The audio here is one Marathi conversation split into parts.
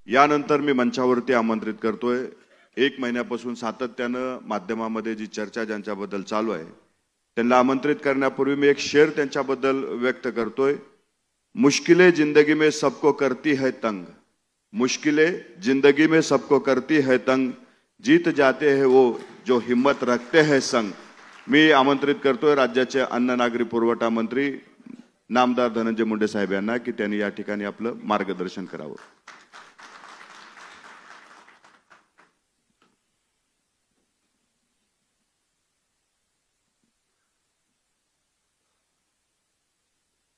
यानंतर मी मंचावरती आमंत्रित करतोय, 1 महिन्यापासून सातत्यानं माध्यमामध्ये जी चर्चा ज्यांच्याबद्दल चालू आहे त्यांना आमंत्रित करण्यापूर्वी मी एक शेर त्यांच्याबद्दल व्यक्त करतोय। मुश्किलें जिंदगी में सबको करती है तंग, मुश्किलें जिंदगी में सबको करती है तंग, जीत जाते हैं वो जो हिम्मत रखते हैं संग। मी आमंत्रित करतोय राज्याचे अन्न नागरी पुरवठा मंत्री नामदार धनंजय मुंडे साहेब यांना की त्यांनी या ठिकाणी आपलं मार्गदर्शन करावं।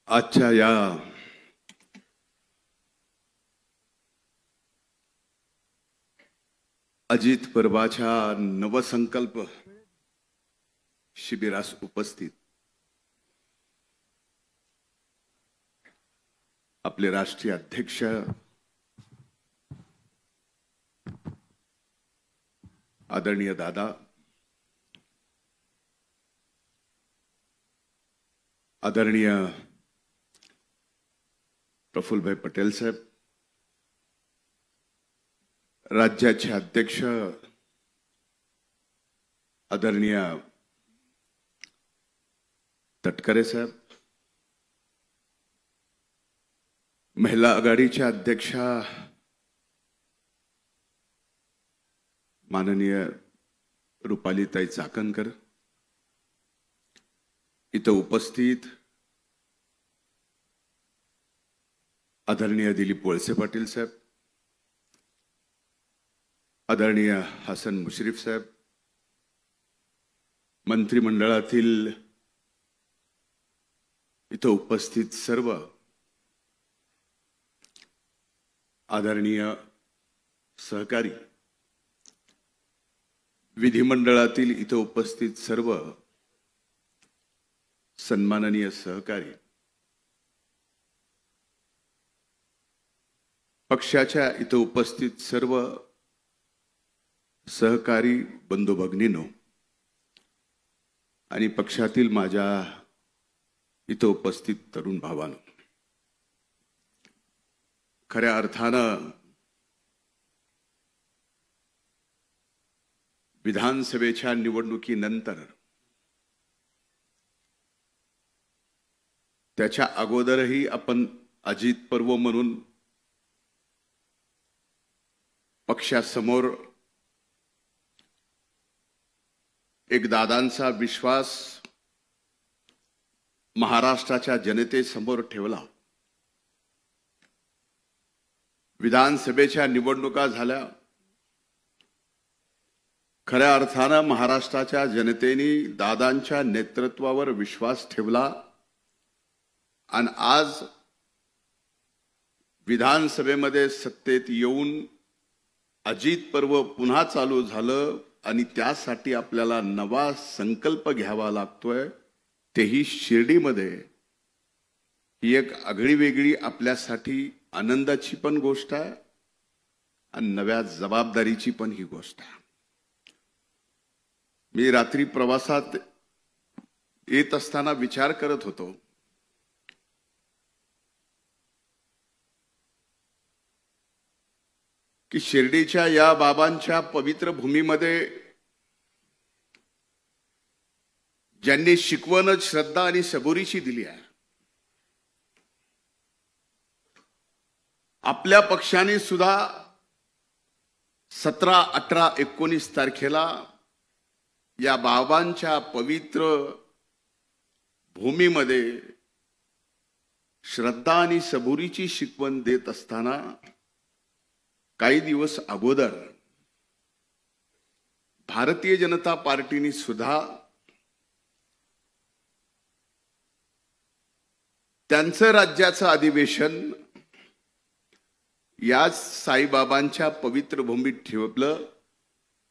आजच्या या अजित पर्वाच्या नवसंकल्प शिबिरास उपस्थित आपले राष्ट्रीय अध्यक्ष आदरणीय दादा, आदरणीय प्रफुल्लभाई पटेल साहेब, राज्याचे अध्यक्ष आदरणीय तटकरे साहेब, महिला आघाडीच्या अध्यक्षा माननीय रुपालीताई चाकणकर, इथं उपस्थित आदरणीय दिलीप वळसे पाटील साहेब, आदरणीय हसन मुश्रीफ साहेब, मंत्रिमंडळातील इथं उपस्थित सर्व आदरणीय सहकारी, विधिमंडळातील इथं उपस्थित सर्व सन्माननीय सहकारी, पक्षाच्या इथं उपस्थित सर्व सहकारी बंधू भगिनींनो आणि पक्षातील माझ्या इथं उपस्थित तरुण भावांनो, खऱ्या अर्थानं विधानसभेच्या निवडणुकीनंतर त्याच्या अगोदरही आपण अजित पर्व म्हणून पक्षासमोर एक दादांचा विश्वास महाराष्ट्राच्या जनतेसमोर ठेवला। विधानसभेच्या निवडणुका झाल्या, खऱ्या अर्थानं महाराष्ट्राच्या जनतेने दादांच्या नेतृत्वावर विश्वास ठेवला आणि आज विधानसभेमध्ये सत्तेत येऊन अजित पर्व पुन्हा चालू झालं आणि त्यासाठी आपल्याला नवा संकल्प घ्यावा लागतोय, तेही शिर्डीमध्ये। ही एक आगळी वेगळी आपल्यासाठी आनंदाची पण गोष्ट आहे आणि नव्या जबाबदारीची पण ही गोष्ट आहे। मी रात्री प्रवासात येत असताना विचार करत होतो की शिर्डीच्या या बाबांच्या पवित्र भूमीमध्ये ज्यांनी शिकवणच श्रद्धा आणि सबुरीची दिली आहे, आपल्या पक्षाने सुद्धा 17, 18, 19 तारखेला या बाबांच्या पवित्र भूमीमध्ये श्रद्धा आणि सबुरीची शिकवण देत असताना काही दिवस अगोदर भारतीय जनता पार्टीने सुद्धा त्यांचं राज्याचं अधिवेशन याच साईबाबांच्या पवित्र भूमीत ठेवलं।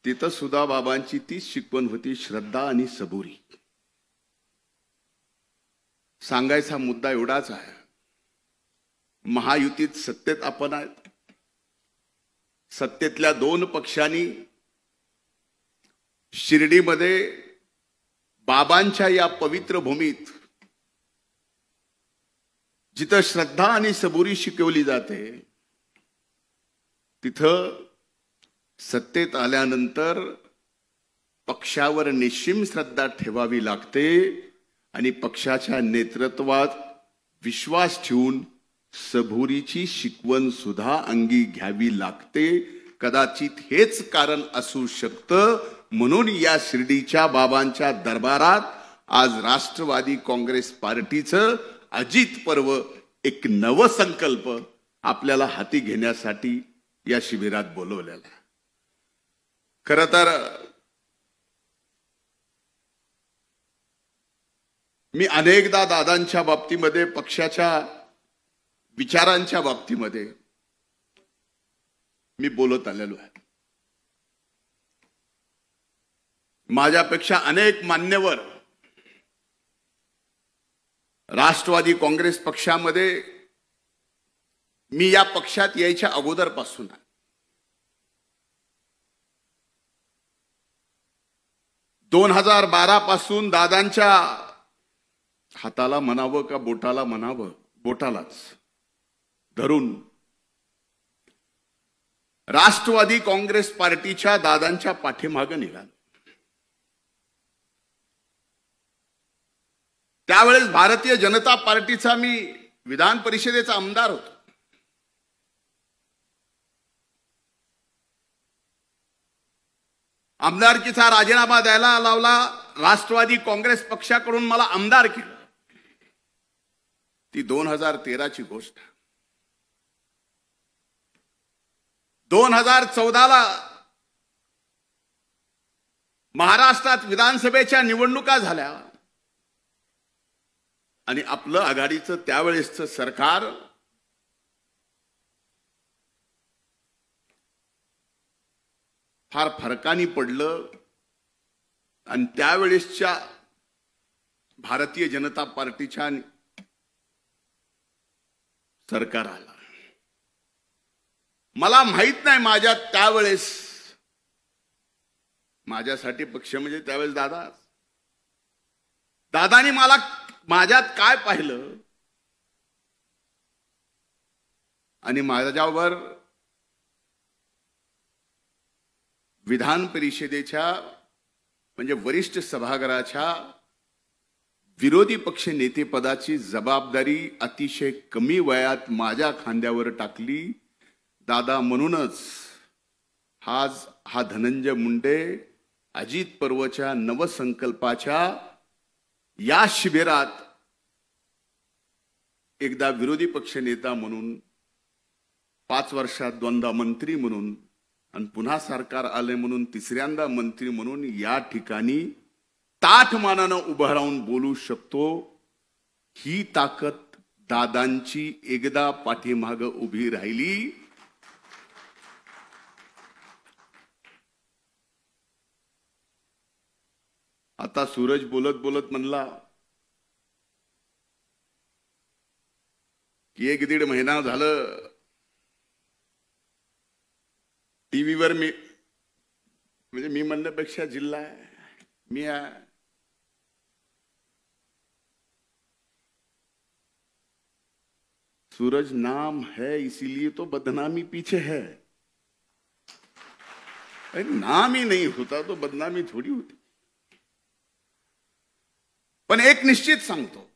तिथं सुद्धा बाबांची तीच शिकवण होती, श्रद्धा आणि सबुरी। सांगायचा मुद्दा एवढाच आहे, महायुतीत सत्तेत आपण आहेत, सत्तेतल्या 2 पक्षांनी शिर्डीमध्ये बाबांच्या या पवित्र भूमीत जिथं श्रद्धा आणि सबुरी शिकवली जाते, तिथं सत्तेत आल्यानंतर पक्षावर निश्चिम श्रद्धा ठेवावी लागते आणि पक्षाच्या नेतृत्वात विश्वास ठेवून सबुरीची शिकवण सुद्धा अंगी घ्यावी लागते. कदाचित हेच कारण असू शकतं म्हणून या शिर्डीच्या बाबांच्या दरबारात आज राष्ट्रवादी काँग्रेस पार्टीचं अजित पर्व एक नवसंकल्प आपल्याला हाती घेण्यासाठी या शिबिरात बोलवलेला. खरं तर मी अनेकदा दादांच्या बाबतीमध्ये पक्षाच्या विचारांच्या बाबतीमध्ये मी बोलत आलेलो आहे. माझ्यापेक्षा अनेक मान्यवर राष्ट्रवादी काँग्रेस पक्षामध्ये मी या पक्षात यायच्या अगोदरपासून 2012 पासून दादांच्या हाताला म्हणावं का बोटाला म्हणावं, बोटालाच धरून राष्ट्रवादी काँग्रेस पार्टीच्या दादांच्या पाठीमागे निघालो. त्यावेळेस भारतीय जनता पार्टीचा मी विधान परिषदेचा आमदार होतो. आमदारकीचा राजीनामा द्यायला लावला. राष्ट्रवादी काँग्रेस पक्षाकडून मला आमदार केलं. ती 2013ची गोष्ट. 2014ला महाराष्ट्रात विधानसभेच्या निवडणुका झाल्या आणि आपलं आघाडीचं त्यावेळेसचं सरकार फार फरकानी पडलं आणि त्यावेळेसच्या भारतीय जनता पार्टीच्या सरकार आला. मला माहित नाही माझ्या त्यावेळेस माझ्यासाठी पक्ष म्हणजे त्यावेळेस दादानी मला माझ्यात काय पाहिलं आणि माझ्यावर विधान परिषदेच्या म्हणजे वरिष्ठ सभागृहाच्या विरोधी पक्ष नेतेपदाची जबाबदारी अतिशय कमी वयात माझ्या खांद्यावर टाकली. दादा म्हणूनच हा धनंजय मुंडे अजित पर्वच्या नवसंकल्पाच्या या शिबिरात एकदा विरोधी पक्ष नेता म्हणून 5 वर्षात 2दा मंत्री म्हणून आणि पुन्हा सरकार आले म्हणून 3ऱ्यांदा मंत्री म्हणून या ठिकाणी ताठमानानं उभं राहून बोलू शकतो. ही ताकद दादांची एकदा पाठीमाग उभी राहिली. आता सूरज बोलत बोलत म्हणला की 1-1.5 महिना झालं टीव्हीवर मी म्हणजे मी म्हणण्यापेक्षा जिल्हा आहे मी सूरज नाम है इसीलिए तो बदनामी पीछे है. नाम ही नहीं होता तो बदनामी थोड़ी होती. पण एक निश्चित सांगतो,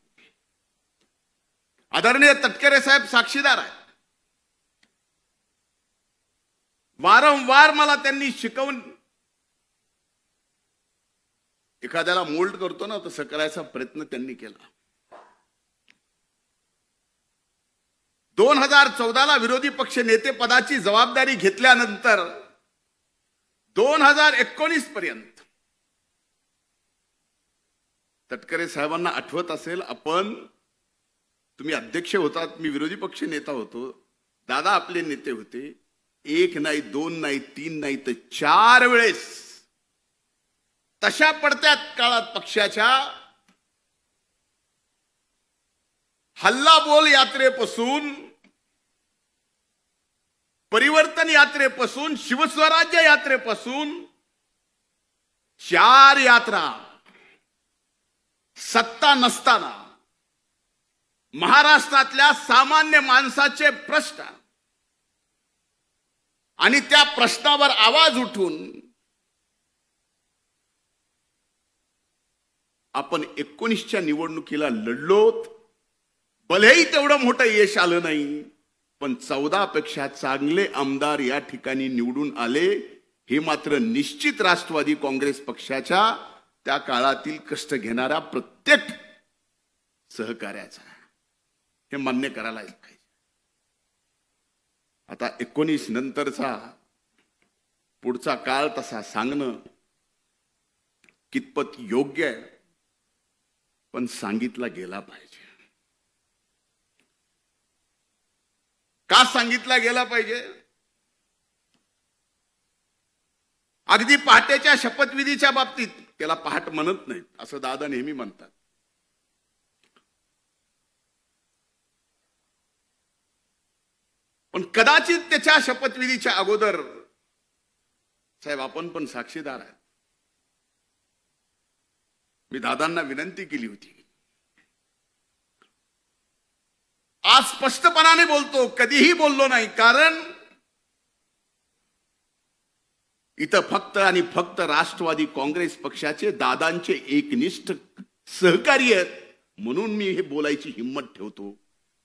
आदरणीय तटकरे साहेब साक्षीदार आहेत. वारंवार मला त्यांनी शिकवून एखाद्याला मोल्ड करतो ना तसं करायचा प्रयत्न त्यांनी केला. 2014ला विरोधी पक्ष नेते पदाची जबाबदारी घेतल्यानंतर 2019 पर्यंत तटकरे साहेबांना आठवत असेल, तुम्ही अध्यक्ष होतात, मी विरोधी पक्ष नेता होतो, दादा आपले नेते होते. 1 नाही 2 नाही 3 नाही तर 4 वेळेस तशा पडत्यात काळात पक्षाच्या हल्ला बोल यात्रेपासून परिवर्तन यात्रेपासून शिवस्वराज्य यात्रेपासून 4 यात्रा सत्ता नसताना महाराष्ट्रातल्या सामान्य माणसाचे प्रश्न आणि त्या प्रश्नावर आवाज उठून आपण 19च्या निवडणुकीला लढलोत. भलेही तेवढं मोठं यश आलं नाही, पण 14 पेक्षा चांगले आमदार या ठिकाणी निवडून आले. हे मात्र निश्चित राष्ट्रवादी काँग्रेस पक्षाच्या त्या काळातील कष्ट घेणाऱ्या प्रत्येक सहकार्याचा, हे मान्य करायला पाहिजे. आता 19 नंतरचा पुढचा काळ तसा सांगणं कितपत योग्य आहे, पण सांगितला गेला पाहिजे. का सांगितला गेला पाहिजे? अगदी पहाटेच्या शपथविधीच्या बाबतीत त्याला पहाट म्हणत नाहीत असं दादा नेहमी म्हणतात. पण कदाचित त्याच्या शपथविधीच्या अगोदर साहेब आपण पण साक्षीदार आहे. मी दादांना विनंती केली होती. आज स्पष्टपणाने बोलतो, कधीही बोललो नाही, कारण इथं फक्त आणि फक्त राष्ट्रवादी काँग्रेस पक्षाचे दादांचे एकनिष्ठ सहकारी आहेत म्हणून मी हे बोलायची हिंमत ठेवतो.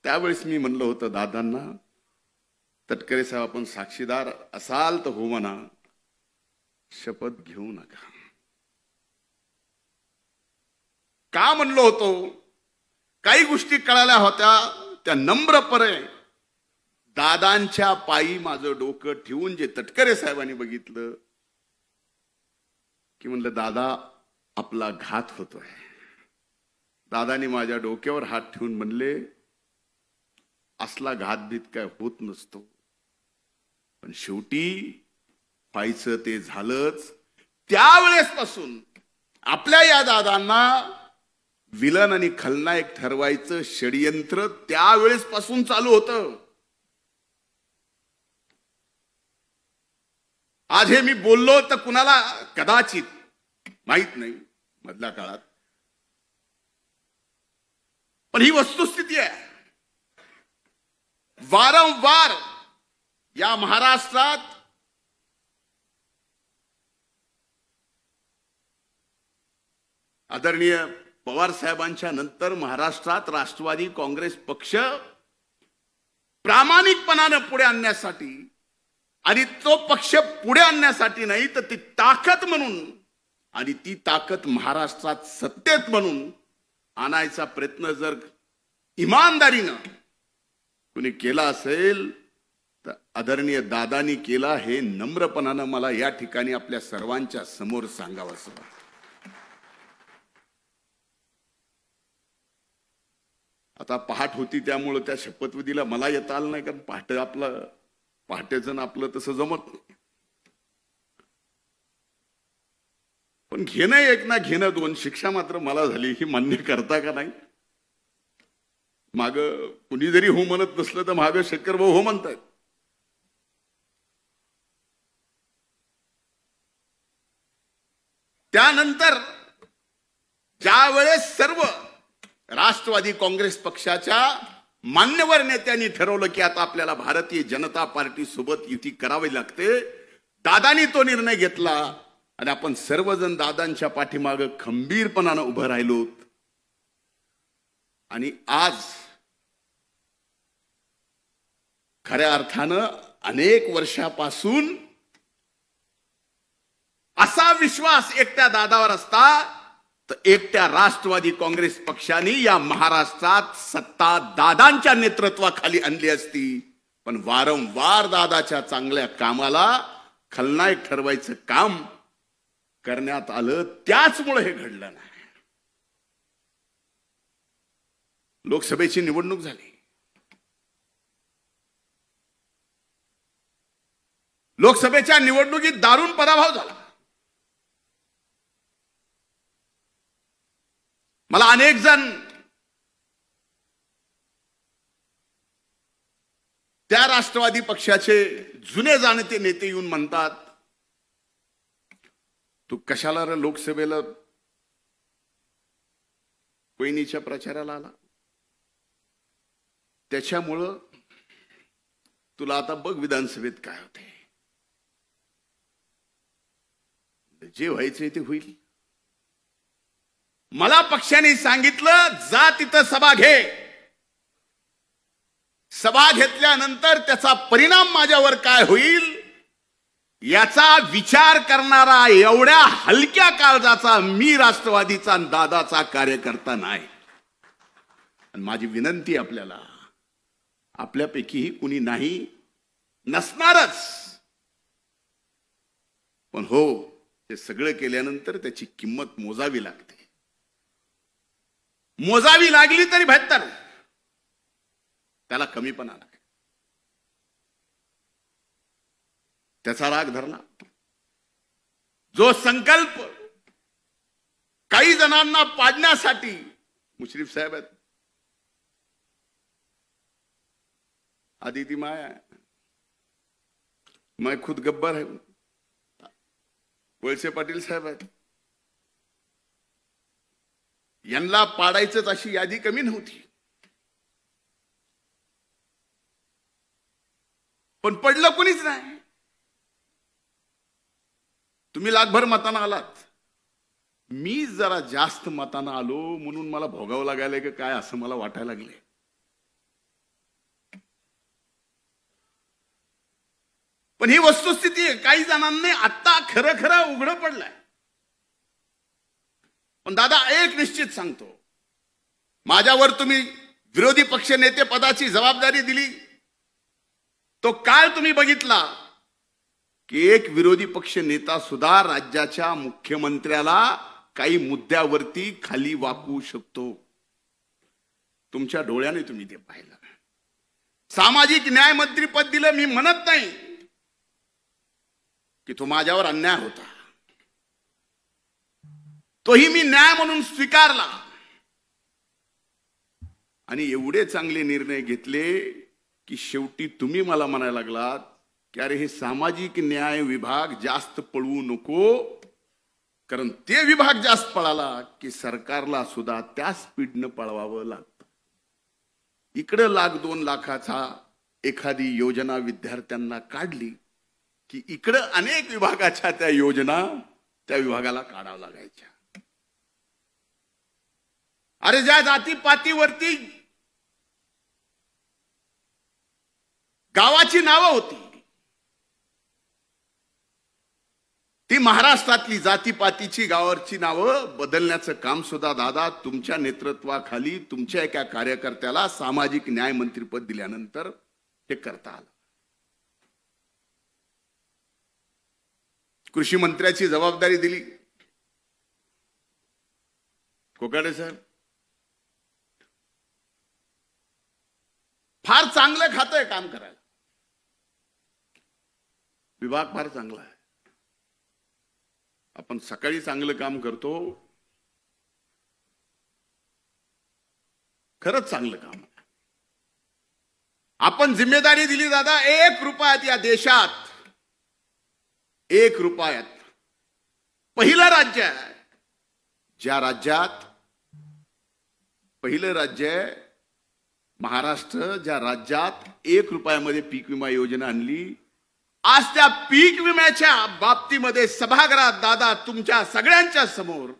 त्यावेळेस मी म्हणलं होतं दादांना, तटकरे साहेब आपण साक्षीदार असाल तर हो म्हणा, शपथ घेऊ नका. का म्हणलो होतो? काही गोष्टी कळाल्या होत्या, त्या नम्रपणे दादांच्या पायी माझं डोकं ठेवून जे तटकरे साहेबांनी बघितलं की म्हणलं दादा आपला घात होतोय. दादानी माझ्या डोक्यावर हात ठेवून म्हणले असला घातभीत काय होत नसतो, पण शेवटी व्हायचं ते झालंच. त्यावेळेसपासून आपल्या या दादांना विलन आणि खलनायक ठरवायचं षडयंत्र त्यावेळेस पासून चालू होतं. आज हे मी बोललो तर कुणाला कदाचित माहित नाही मधल्या काळात, पण ही वस्तुस्थिती आहे. वारंवार या महाराष्ट्रात आदरणीय पवार साहेबांच्या नंतर महाराष्ट्रात राष्ट्रवादी काँग्रेस पक्ष प्रामाणिकपणाने पुढे आणण्यासाठी, आणि तो पक्ष पुढे आणण्यासाठी नाही तर ती ताकद म्हणून, आणि ती ताकद महाराष्ट्रात सत्तेत म्हणून आणायचा प्रयत्न जर इमानदारीनं कुणी केला असेल तर आदरणीय दादांनी केला. हे नम्रपणानं मला या ठिकाणी आपल्या सर्वांच्या समोर सांगावंसं वाटतं. आता पहाट होती त्यामुळे त्या शपथविधीला मला येता आलं नाही, कारण पहाटेचं आपलं तसं जमत नाही. पण घेणं एक ना घेणं दोन, शिक्षा मात्र मला झाली. ही मान्य करता का नाही? माग कुणी जरी हो म्हणत नसलं तर माग शेखर भाऊ हो म्हणतायत. त्यानंतर ज्या वेळेस सर्व राष्ट्रवादी काँग्रेस पक्षाच्या मान्यवर नेत्यांनी ठरवलं की आता आपल्याला भारतीय जनता पार्टी सोबत युती करावी लागते, दादांनी तो निर्णय घेतला आणि आपण सर्वजण दादांच्या पाठीमागे खंबीरपणानं उभं राहिलो. आणि आज खऱ्या अर्थानं अनेक वर्षापासून असा विश्वास एकट्या दादावर असता तर एकट्या राष्ट्रवादी काँग्रेस पक्षाने या महाराष्ट्रात सत्ता दादांच्या नेतृत्वाखाली आणली असती. पण वारंवार दादाच्या चांगल्या कामाला खलनायक ठरवायचं काम करण्यात आलं, त्याचमुळे हे घडलं नाही. लोकसभेची निवडणूक झाली. लोकसभेच्या निवडणुकीत दारुण पराभव झाला. मला अनेक जण त्या राष्ट्रवादी पक्षाचे जुने जाणते नेते येऊन म्हणतात, तू कशाला रे लोकसभेला वहिनीच्या प्रचाराला आला? त्याच्यामुळं तुला आता बघ विधानसभेत काय होते. जे व्हायचंय ते होईल. मला पक्षाने सांगितलं जा तिथं सभा घे. सभा घेतल्यानंतर त्याचा परिणाम माझ्यावर काय होईल याचा विचार करणारा एवढ्या हलक्या काळजाचा मी राष्ट्रवादीचा दादाचा कार्यकर्ता नाही. आणि माझी विनंती आपल्याला, आपल्यापैकीही कुणी नाही नसणारच, पण हो ते सगळं केल्यानंतर त्याची किंमत मोजावी लागते. मोजावी लागली तरी बेहतर, त्याला कमीपणा नाही. त्याचा राग धरला. जो संकल्प काही जणांना पाडण्यासाठी, मुश्रीफ साहेब आहेत, आदिती माया, मैं खुद गब्बर है, वळसे पाटील साहेब आहेत, यांना पाडायचंच अशी यादी कमी नव्हती. पण पडलं कोणीच नाही. तुम्ही लाखभर मतांना आलात, मी जरा जास्त मतांना आलो म्हणून मला भोगावं लागायला की काय असं मला वाटायला लागले. पण ही वस्तुस्थिती आहे. काही जणांनी आता खरं खरं उघडं पडलंय. पण दादा एक निश्चित सांगतो, माझ्यावर तुम्ही विरोधी पक्ष नेते पदाची जबाबदारी दिली, तो काळ तुम्ही बघितला की एक विरोधी पक्ष नेता सुद्धा राज्याच्या मुख्यमंत्र्याला काही मुद्द्यावरती खाली वाकवू शकतो. तुमच्या डोळ्याने तुम्ही ते पाहिलं. सामाजिक न्याय मंत्री पद दिलं, मी म्हणत नाही की तो माझ्यावर अन्याय होता, तोही मी न्याय म्हणून स्वीकारला. आणि एवढे चांगले निर्णय घेतले की शेवटी तुम्ही मला म्हणायला लागलात की अरे हे सामाजिक न्याय विभाग जास्त पळवू नको, कारण ते विभाग जास्त पळाला की सरकारला सुद्धा त्या स्पीडनं पळवावं लागतं. इकडे 1,00,000-2 लाखाचा एखादी योजना विद्यार्थ्यांना काढली की इकडे अनेक विभागाच्या त्या योजना त्या विभागाला काढावं लागायच्या. अरे ज्या जातीपातीवरती गावाची नावं होती, ती महाराष्ट्रातली जातीपातीची गावाची नावं बदलण्याचं काम सुद्धा दादा तुमच्या नेतृत्वाखाली तुमच्या एका कार्यकर्त्याला सामाजिक न्याय मंत्रीपद दिल्यानंतर ते करता आलं. कृषी मंत्र्याची जबाबदारी दिली कोकाटे साहेब. फार चांगलं खातंय काम करायला, विभाग फार चांगला आहे. आपण सकाळी चांगलं काम करतो, खरंच चांगलं काम आहे. आपण जिम्मेदारी दिली दादा, 1 रुपयात या देशात 1 रुपयात पहिलं राज्य आहे, ज्या राज्यात पहिलं राज्य आहे महाराष्ट्र, ज्या राज्यात 1 रुपयामध्ये पीक विमा योजना आणली. आज त्या पीक विम्याच्या बाबतीमध्ये सभागृहात दादा तुमच्या सगळ्यांच्या समोर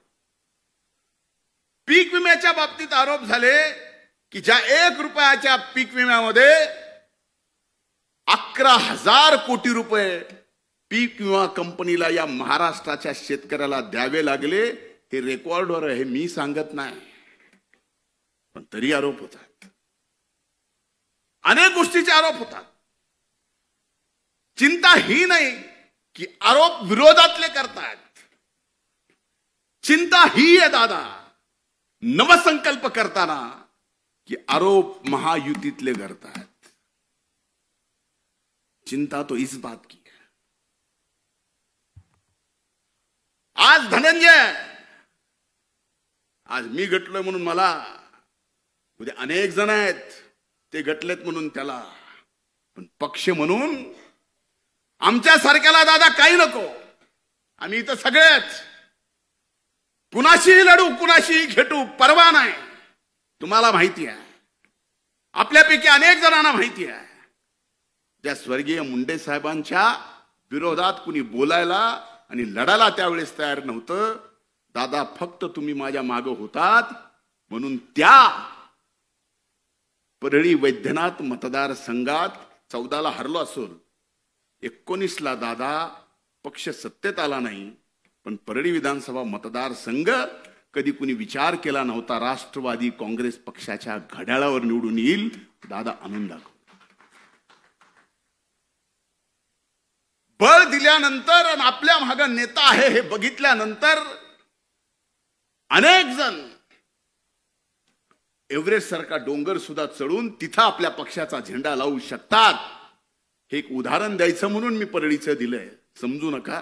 पीक विम्याच्या बाबतीत आरोप झाले की ज्या 1 रुपयाच्या पीक विम्यामध्ये 11,000 कोटी रुपये पीक विमा कंपनीला या महाराष्ट्राच्या शेतकऱ्याला द्यावे लागले. हे रेकॉर्डवर आहे, मी सांगत नाही, पण तरी आरोप होतात. अनेक गोष्टीचे आरोप होतात. चिंता ही नाही की आरोप विरोधातले करतात, चिंता ही आहे दादा नवसंकल्प करताना की आरोप महायुतीतले करतात. चिंता तो इस बात की है. आज धनंजय, आज मी गटलोय म्हणून मला, उद्या अनेक जण आहेत ते गटलेत म्हणून त्याला, पण पक्ष म्हणून आमच्या सारख्याला दादा काही नको. आम्ही इथं सगळेच कुणाशीही लढू, कुणाशीही खेटू, परवा नाही. तुम्हाला माहिती आहे, आपल्यापैकी अनेक जणांना माहिती आहे, त्या स्वर्गीय मुंडे साहेबांच्या विरोधात कुणी बोलायला आणि लढायला त्यावेळेस तयार नव्हतं. दादा फक्त तुम्ही माझ्या मागं होतात म्हणून त्या परळी वैद्यनाथ मतदारसंघात 14ला हरलो असेल, 19ला दादा पक्ष सत्तेत आला नाही, पण परळी विधानसभा मतदारसंघ कधी कुणी विचार केला नव्हता राष्ट्रवादी काँग्रेस पक्षाच्या घड्याळावर निवडून येईल. दादा आणून दाखव. बळ दिल्यानंतर आणि आपल्या मागे नेता आहे हे बघितल्यानंतर अनेक जण एव्हरेस्ट सारखा डोंगर सुद्धा चढून तिथं आपल्या पक्षाचा झेंडा लावू शकतात. हे एक उदाहरण द्यायचं म्हणून मी परळीचं दिलंय. समजू नका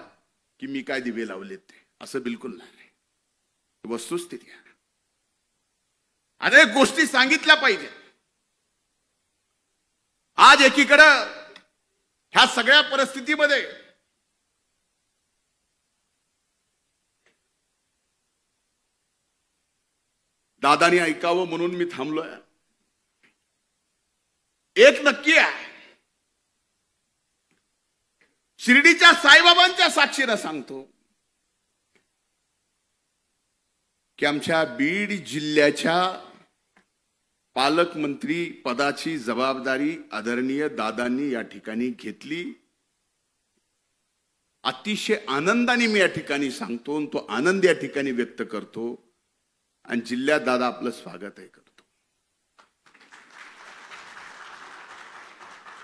की मी काय दिवे लावलेत ते, असं बिलकुल नाही. वस्तुस्थिती आहे. अनेक गोष्टी सांगितल्या पाहिजे. आज एकीकडं ह्या सगळ्या परिस्थितीमध्ये दादानी ऐकावं म्हणून मी थांबलोय. एक नक्की आहे, शिर्डीच्या साईबाबांच्या साक्षीनं सांगतो की आमच्या बीड जिल्ह्याच्या पालकमंत्री पदाची जबाबदारी आदरणीय दादांनी या ठिकाणी घेतली. अतिशय आनंदाने मी या ठिकाणी सांगतो, तो आनंद या ठिकाणी व्यक्त करतो आणि जिल्ह्यात दादा आपलं स्वागतही करतो.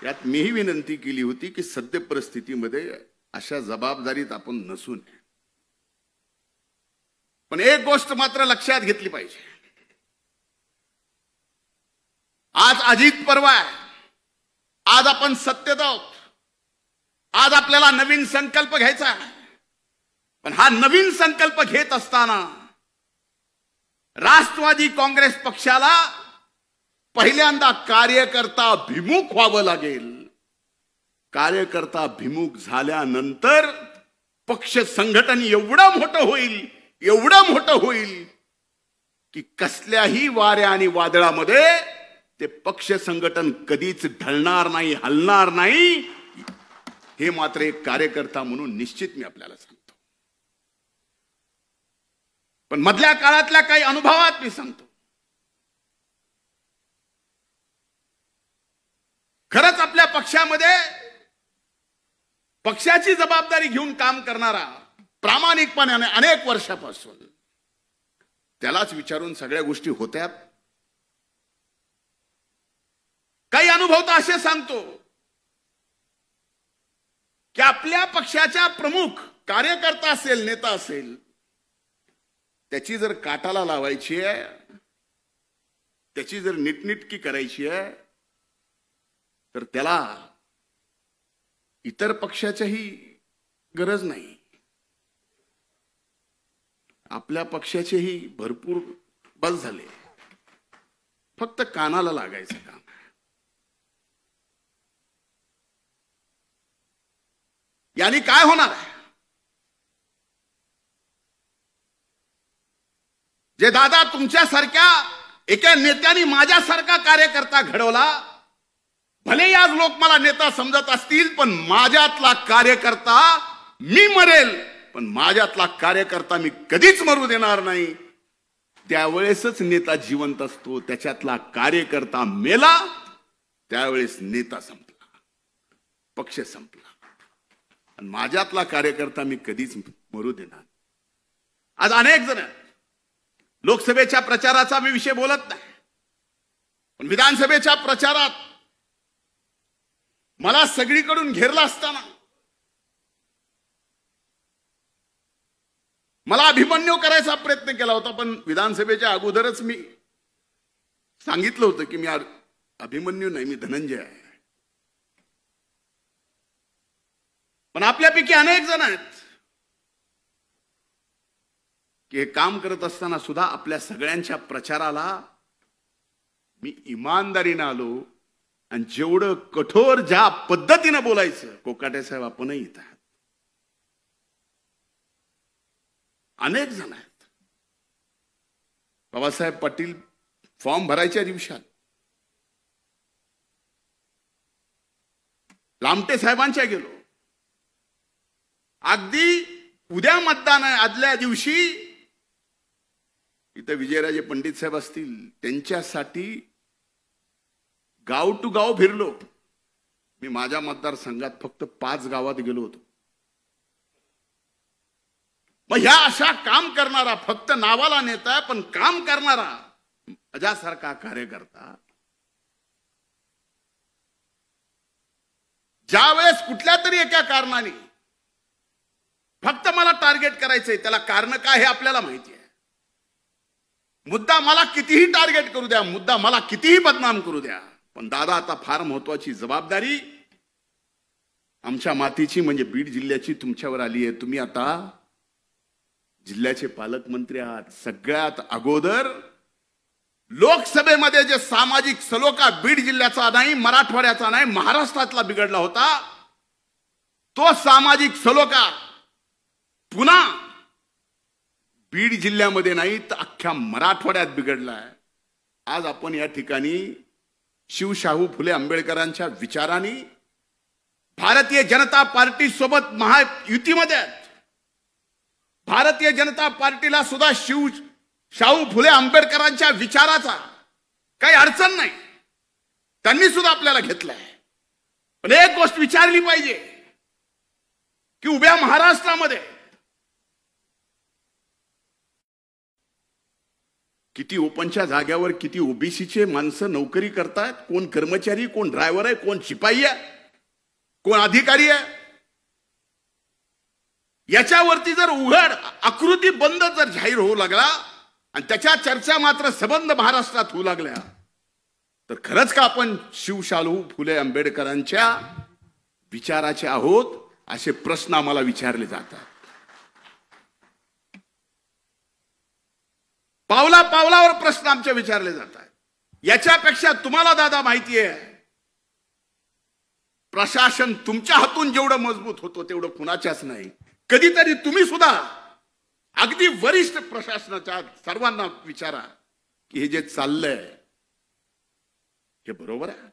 यात मीही विनंती केली होती की सद्य परिस्थितीमध्ये अशा जबाबदारीत आपण नसू नये. पण एक गोष्ट मात्र लक्षात घेतली पाहिजे. आज अजित पर्व आहे, आज आपण सत्तेत आहोत, आज आपल्याला नवीन संकल्प घ्यायचा आहे. पण हा नवीन संकल्प घेत असताना राष्ट्रवादी काँग्रेस पक्षाला पहिल्यांदा कार्यकर्ता भिमुख व्हावं लागेल. कार्यकर्ता भिमुख झाल्यानंतर पक्ष संघटन एवढं मोठं होईल की कसल्याही वाऱ्या आणि वादळामध्ये ते पक्ष संघटन कधीच ढळणार नाही, हलणार नाही. हे मात्र एक कार्यकर्ता म्हणून निश्चित मी आपल्याला सांगतो. पण मधल्या काळातल्या काही अनुभवात मी सांगतो, खरंच आपल्या पक्षामध्ये पक्षाची जबाबदारी घेऊन काम करणारा प्रामाणिकपणाने अनेक वर्षापासून त्यालाच विचारून सगळ्या गोष्टी होत्या. काही अनुभव तर असे सांगतो की आपल्या पक्षाच्या प्रमुख कार्यकर्ता असेल, नेता असेल, त्याची जर काटाला लावायची आहे, त्याची जर नीटनेटकी करायची आहे, तर त्याला इतर पक्षाच्याही गरज नाही. आपल्या पक्षाचेही भरपूर बस झाले, फक्त कानाला लागायचं काम. यानी काय होणार आहे? जे दादा तुमच्यासारख्या एका नेत्याने माझ्यासारखा कार्यकर्ता घडवला, भले आज लोक मला नेता समजत असतील, पण माझ्यातला कार्यकर्ता मी मरेल, पण माझ्यातला कार्यकर्ता मी कधीच मरू देणार नाही. त्यावेळेसच नेता जिवंत असतो. त्याच्यातला कार्यकर्ता मेला त्यावेळेस नेता संपला, पक्ष संपला. आणि माझ्यातला कार्यकर्ता मी कधीच मरू देणार. आज अनेक जण लोकसभेच्या प्रचाराचा मी विषय बोलत नाही, पण विधानसभेच्या प्रचारात मला सगळीकडून घेरला असताना मला अभिमन्यू करायचा प्रयत्न केला होता. पण विधानसभेच्या अगोदरच मी सांगितलं होतं की मी अभिमन्यू नाही, मी धनंजय आहे. पण आपल्यापैकी अनेक जण आहेत की हे काम करत असताना सुद्धा आपल्या सगळ्यांच्या प्रचाराला मी इमानदारीने आलो आणि जेवढं कठोर ज्या पद्धतीने बोलायचं, कोकाटे साहेब आपणही इथं आहात, अनेक जण आहेत. बाबासाहेब पाटील फॉर्म भरायच्या दिवसात लामटे साहेबांच्या गेलो, अगदी उद्या मतदान आहे, आदल्या दिवशी इथं विजयराजे पंडित साहेब असतील, त्यांच्यासाठी गाव टू गाव फिरलो. मी माझ्या मतदारसंघात फक्त 5 गावात गेलो होतो. मग ह्या अशा काम करणारा, फक्त नावाला नेता पण काम करणारा माझ्यासारखा कार्यकर्ता ज्या वेळेस कुठल्या तरी एका कारणाने फक्त मला टार्गेट करायचंय, त्याला कारण काय हे आपल्याला माहिती आहे. मुद्दा मला कितीही टार्गेट करू द्या, मुद्दा मला कितीही बदनाम करू द्या, पण दादा आता फार महत्वाची जबाबदारी आमच्या मातीची म्हणजे बीड जिल्ह्याची तुमच्यावर आली आहे. तुम्ही आता जिल्ह्याचे पालकमंत्री आहात. सगळ्यात अगोदर लोकसभेमध्ये जे सामाजिक सलोखा बीड जिल्ह्याचा नाही, मराठवाड्याचा नाही, महाराष्ट्रातला बिघडला होता, तो सामाजिक सलोखा पुन्हा बीड जिल्ह्यामध्ये नाही तर अख्ख्या मराठवाड्यात बिघडलाय. आज आपण या ठिकाणी शिवशाहू फुले आंबेडकरांच्या विचारांनी भारतीय जनता पार्टी सोबत महायुतीमध्ये आहेत. भारतीय जनता पार्टीला सुद्धा शाहू फुले आंबेडकरांच्या विचाराचा काही अडचण नाही, त्यांनी सुद्धा आपल्याला घेतलाय. पण एक गोष्ट विचारली पाहिजे की उभ्या महाराष्ट्रामध्ये किती ओपनच्या जाग्यावर किती ओबीसीचे माणसं नोकरी करतात, कोण कर्मचारी, कोण ड्रायव्हर आहे, कोण शिपाई आहे, कोण अधिकारी आहे. याच्यावरती जर उघड आकृती बंद जर जाहीर होऊ लागला आणि त्याच्या चर्चा मात्र सबंध महाराष्ट्रात होऊ लागल्या तर खरंच का आपण शिवशाहू फुले आंबेडकरांच्या विचाराचे आहोत असे प्रश्न आम्हाला विचारले जातात. पावला पावलावर प्रश्न आमचे विचारले जातात. याच्यापेक्षा तुम्हाला दादा माहिती आहे, प्रशासन तुमच्या हातून जेवढं मजबूत होतो तेवढं कुणाच्याच नाही. कधीतरी तुम्ही सुद्धा अगदी वरिष्ठ प्रशासनाच्या सर्वांना विचारा की हे जे चाललंय हे बरोबर आहे.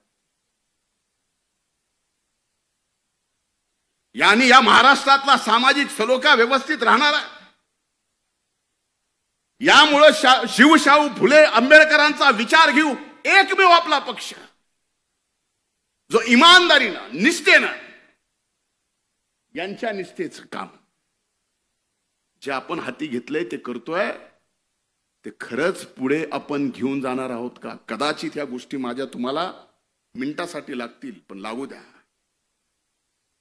यानी या महाराष्ट्रातला सामाजिक सलोखा व्यवस्थित राहणार आहे. यामुळे शिवशाहू फुले आंबेडकरांचा विचार घेऊ एकमेव आपला पक्ष जो इमानदारीनं, निष्ठेनं, यांच्या निष्ठेचं काम जे आपण हाती घेतलंय ते करतोय, ते खरंच पुढे आपण घेऊन जाणार आहोत का? कदाचित या गोष्टी माझ्या तुम्हाला मिनिटासाठी लागतील, पण लागू द्या.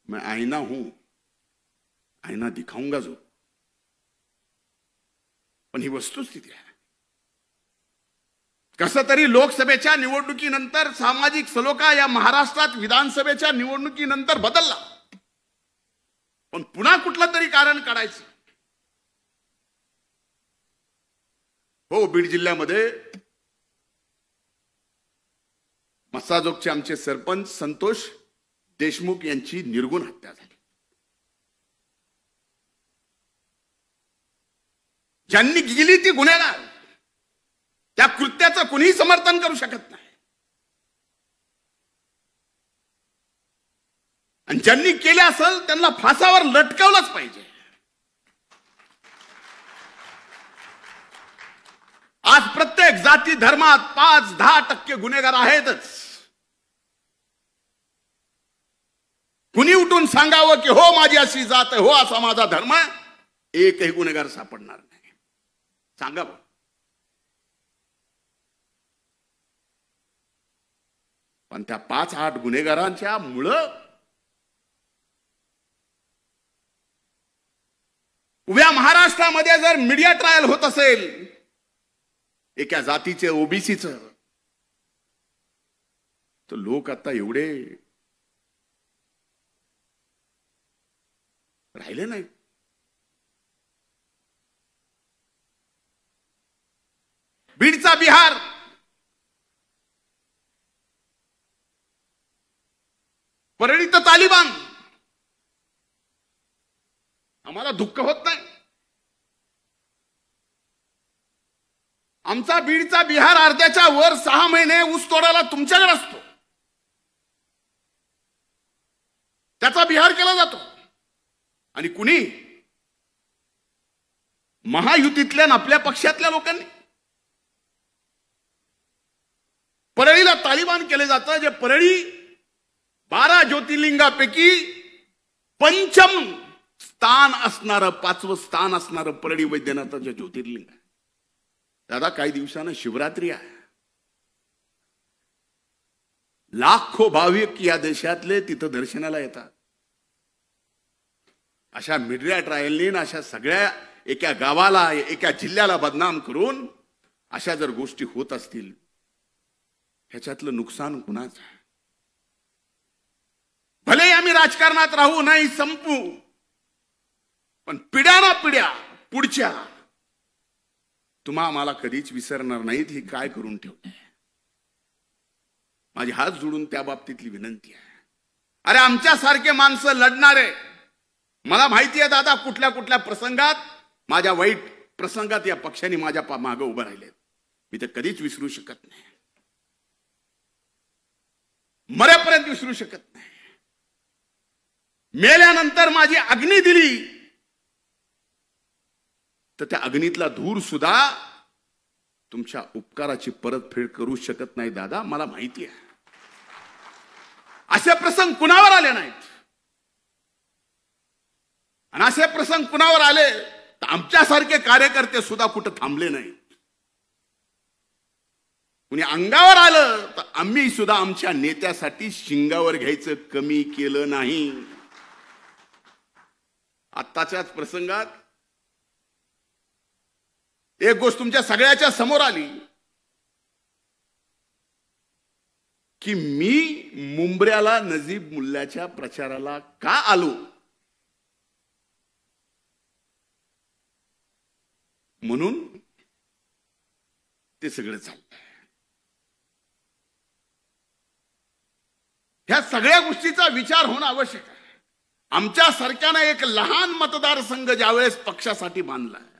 मैं आईना हूं, आईना दिखाऊंगा जो. पण ही वस्तुस्थिती आहे. कसं तरी लोकसभेच्या निवडणुकीनंतर सामाजिक सलोखा या महाराष्ट्रात विधानसभेच्या निवडणुकीनंतर बदलला, पण पुन्हा कुठलं तरी कारण काढायचं. हो, बीड जिल्ह्यामध्ये मस्साजोगचे आमचे सरपंच संतोष देशमुख यांची निर्गुण हत्या झाली. ज्यांनी केली ती गुन्हेगार, त्या कृत्याचं कुणीही समर्थन करू शकत नाही. आणि ज्यांनी केले असेल त्यांना फासावर लटकवलंच पाहिजे. आज प्रत्येक जाती धर्मात 5-10% गुन्हेगार आहेतच. कुणी उठून सांगावं की हो माझी अशी जात आहे, हो असा माझा धर्म आहे, एकही गुन्हेगार सापडणार नाही. सांगा बघ. पण त्या 5-8 गुन्हेगारांच्या मुळे उभ्या महाराष्ट्रामध्ये जर मीडिया ट्रायल होत असेल एका जातीचे, ओबीसीचं, तर लोक आता एवढे राहिले नाही. बीडचा बिहार, परळी तर तालिबान, आम्हाला दुःख होत नाही. आमचा बीडचा बिहार अर्ध्याच्या वर 6 महिने ऊस तोडायला तुमच्याकडे असतो, त्याचा बिहार केला जातो. आणि कुणी महायुतीतल्या आणि आपल्या पक्षातल्या लोकांनी. परळीला तालिबान केले जातं, जे परळी 12 ज्योतिर्लिंगापैकी पंचम स्थान असणारं, 5वं स्थान असणारं परळी वैद्यनाथाचं ज्योतिर्लिंग आहे. दादा, काही दिवसानं शिवरात्री आहे. लाखो भाविक या देशातले तिथं दर्शनाला येतात. अशा मीडिया ट्रायलनी, अशा सगळ्या एका गावाला, एका जिल्ह्याला बदनाम करून अशा जर गोष्टी होत असतील, ह्याच्यातलं नुकसान कुणाचं आहे? भले आम्ही राजकारणात राहू, नाही संपू, पण पिढ्या ना पिढ्या पुढच्या तुम्हा आम्हाला कधीच विसरणार नाहीत. ही काय करून ठेवलंय? माझी हात जोडून त्या बाबतीतली विनंती आहे. अरे, आमच्यासारखे माणसं लढणारे, मला माहिती आहे दादा, कुठल्या कुठल्या प्रसंगात, माझ्या वाईट प्रसंगात या पक्षाने माझ्या मागे उभं राहिले. मी ते कधीच विसरू शकत नाही, मरेपर्यंत विसरू शकत नाही. मेल्यानंतर माझी अग्नी दिली तर त्या अग्नीतला धूर सुद्धा तुमच्या उपकाराची परतफेड करू शकत नाही. दादा, मला माहिती आहे. असे प्रसंग कुणावर आले नाहीत, आणि असे प्रसंग कुणावर आले तर आमच्यासारखे कार्यकर्ते सुद्धा कुठं थांबले नाहीत. कुणी अंगावर आलं तर आम्ही सुद्धा आमच्या नेत्यासाठी शिंगावर घ्यायचं कमी केलं नाही. आत्ताच्याच प्रसंगात एक गोष्ट तुमच्या सगळ्याच्या समोर आली की मी मुंबऱ्याला नजीब मुल्ल्याच्या प्रचाराला का आलो, म्हणून ते सगळं चाललंय. ह्या सगळ्या गोष्टीचा विचार होणं आवश्यक आहे. आमच्या सारख्यानं एक लहान मतदारसंघ ज्यावेळेस पक्षासाठी बांधलाय,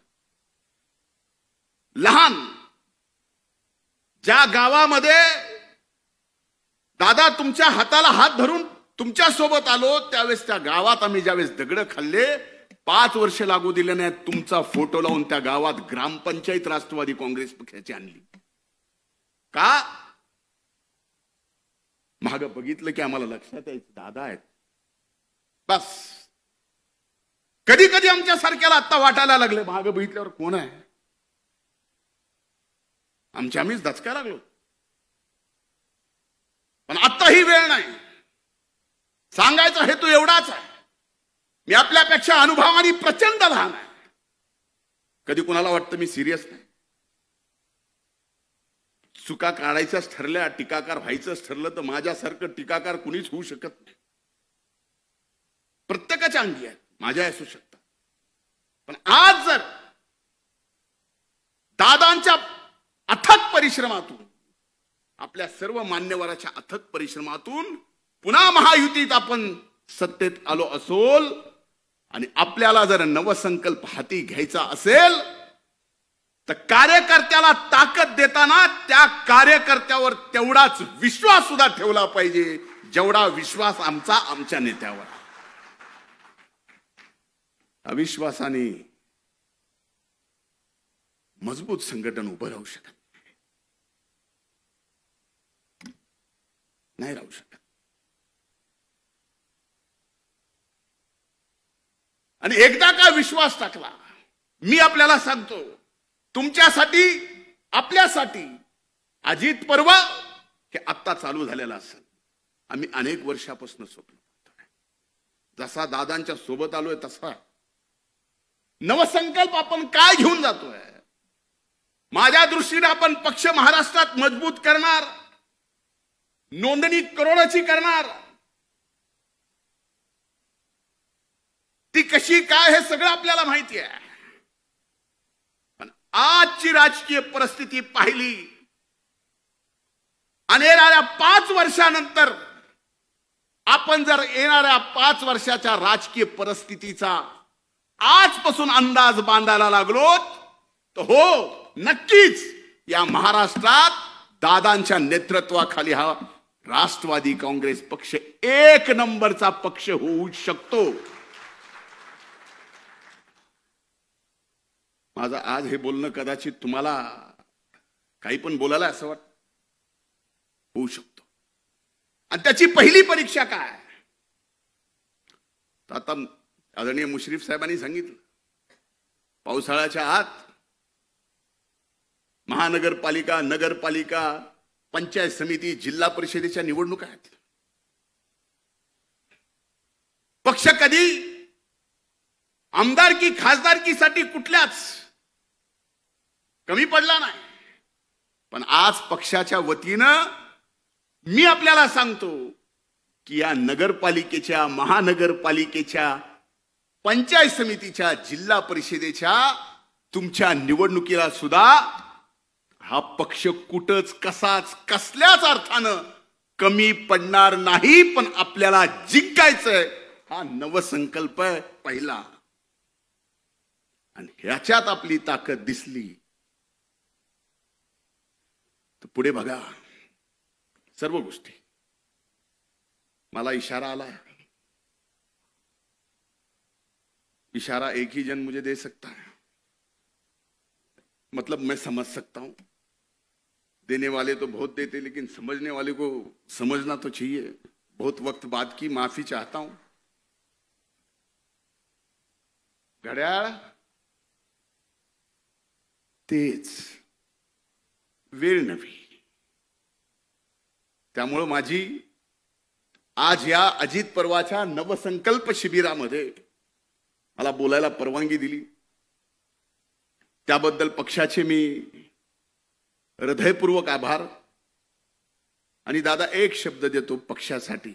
लहान, ज्या गावामध्ये दादा तुमच्या हाताला हात धरून तुमच्या सोबत आलो, त्यावेळेस त्या गावात आम्ही ज्यावेळेस दगड खाल्ले, 5 वर्ष लागू दिले नाही, तुमचा फोटो लावून त्या गावात ग्रामपंचायत राष्ट्रवादी काँग्रेस पक्षाची आणली. का? माग बघितलं की आम्हाला लक्षात यायचं दादा आहेत. बस कधी कधी आमच्या सारख्याला आता वाटायला लागले, माग बघितल्यावर कोण आहे, आम्हीच दचकायला लागलो. पण आता ही वेळ नाही. सांगायचा हेतू एवढाच आहे, मी आपल्यापेक्षा अनुभवाने प्रचंड लहान आहे. कधी कुणाला वाटतं मी सिरियस नाही. चुका काढायच्याच ठरल्या, टीकाकार व्हायचंच ठरलं तर माझ्यासारखं टीकाकार कुणीच होऊ शकत नाही. प्रत्येकाच्या अंगी आहेत, माझ्या असू शकतात. पण आज जर दादांच्या अथक परिश्रमातून, आपल्या सर्व मान्यवराच्या अथक परिश्रमातून पुन्हा महायुतीत आपण सत्तेत आलो असोल, आणि आपल्याला जर नवसंकल्प हाती घ्यायचा असेल तर कार्यकर्त्याला ताकद देताना त्या कार्यकर्त्यावर तेवढाच विश्वास सुद्धा ठेवला पाहिजे जेवढा विश्वास आमच्या नेत्यावर. अविश्वासाने मजबूत संघटन उभं राहू शकत नाही, राहू शकत. आणि एकदा का विश्वास टाकला, मी आपल्याला सांगतो, तुमच्यासाठी, आपल्यासाठी अजित पर्व हे आत्ता चालू झालेलं असेल. आम्ही अनेक वर्षापासून स्वप्न पाहतोय. जसा दादांच्या सोबत आलोय तसा नवसंकल्प आपण काय घेऊन जातोय. माझ्या दृष्टीने आपण पक्ष महाराष्ट्रात मजबूत करणार, नोंदणी करोडाची करणार. ती कशी काय हे सगळं आपल्याला माहिती आहे. पण आजची राजकीय परिस्थिती पाहिली आणि येणाऱ्या 5 वर्षानंतर आपण जर येणाऱ्या 5 वर्षाच्या राजकीय परिस्थितीचा आजपासून अंदाज बांधायला लागलो तर हो, नक्कीच या महाराष्ट्रात दादांच्या नेतृत्वाखाली हा राष्ट्रवादी काँग्रेस पक्ष 1 नंबरचा पक्ष होऊ शकतो. माझं आज हे बोलणं कदाचित तुम्हाला काही पण बोलायला असं वाटतं होऊ शकतो. आणि त्याची पहिली परीक्षा काय? तर आता आदरणीय मुश्रीफ साहेबांनी सांगितलं, पावसाळ्याच्या आत महानगरपालिका, नगरपालिका, पंचायत समिती, जिल्हा परिषदेच्या निवडणुका आहेत. पक्ष कधी आमदारकी खासदारकीसाठी कुठल्याच कमी पडला नाही. पण आज पक्षाच्या वतीनं मी आपल्याला सांगतो की या नगरपालिकेच्या, महानगरपालिकेच्या, पंचायत समितीच्या, जिल्हा परिषदेच्या तुमच्या निवडणुकीला सुद्धा हा पक्ष कुठंच कसाच कसल्याच अर्थानं कमी पडणार नाही. पण आपल्याला जिंकायचंय हा नवसंकल्प आहे पहिला. आणि ह्याच्यात आपली ताकद दिसली तर पुढे बघा सर्व गोष्टी. मला इशारा आला, इशारा एक ही जन मुझे दे सकता है, मतलब मैं समझ सकता हूं. देने वाले तो बहुत देते, लेकिन समझने वाले को समझना तो चाहिए. बहुत वक्त बाद की माफी चाहता हूं. घड्याळ तेच, वेळ नव्हे. त्यामुळे माझी आज या अजित पर्वाच्या नवसंकल्प शिबिरामध्ये मला बोलायला परवानगी दिली त्याबद्दल पक्षाचे मी हृदयपूर्वक आभार. आणि दादा एक शब्द देतो पक्षासाठी,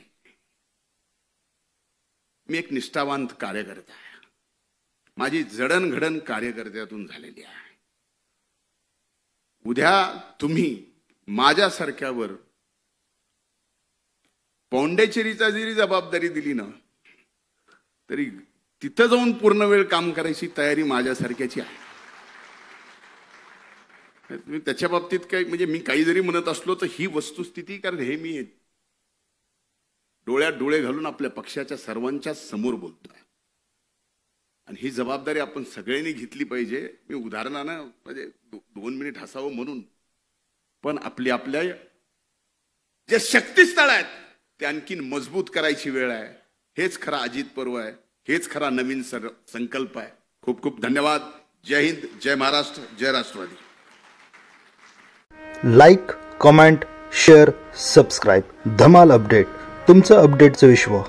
मी एक निष्ठावंत कार्यकर्ता आहे. माझी जडणघडण कार्यकर्त्यातून झालेली आहे. उद्या तुम्ही माझ्यासारख्यावर पौंडेचेरीचा जरी जबाबदारी दिली ना तरी तिथं जाऊन पूर्ण वेळ काम करायची तयारी माझ्यासारख्याची आहे. त्याच्या बाबतीत काही म्हणजे मी काही जरी म्हणत असलो तर ही वस्तुस्थिती, कारण हे मी डोळ्यात डोळे घालून आपल्या पक्षाच्या सर्वांच्या समोर बोलतोय. आणि ही जबाबदारी आपण सगळ्यांनी घेतली पाहिजे. मी उदाहरणानं म्हणजे 2 मिनिट हसावं म्हणून, पण आपल्या जे शक्तिस्थळ आहेत ते आणखीन मजबूत करायची वेळ आहे. हेच खरा अजित पर्व आहे, हेच खरा नवीन संकल्प आहे. खूप खूप धन्यवाद. जय हिंद, जय महाराष्ट्र, जय Rashtrawadi. Like, comment, share, subscribe. धमाल अपडेट, तुमचं अपडेटचं विश्व.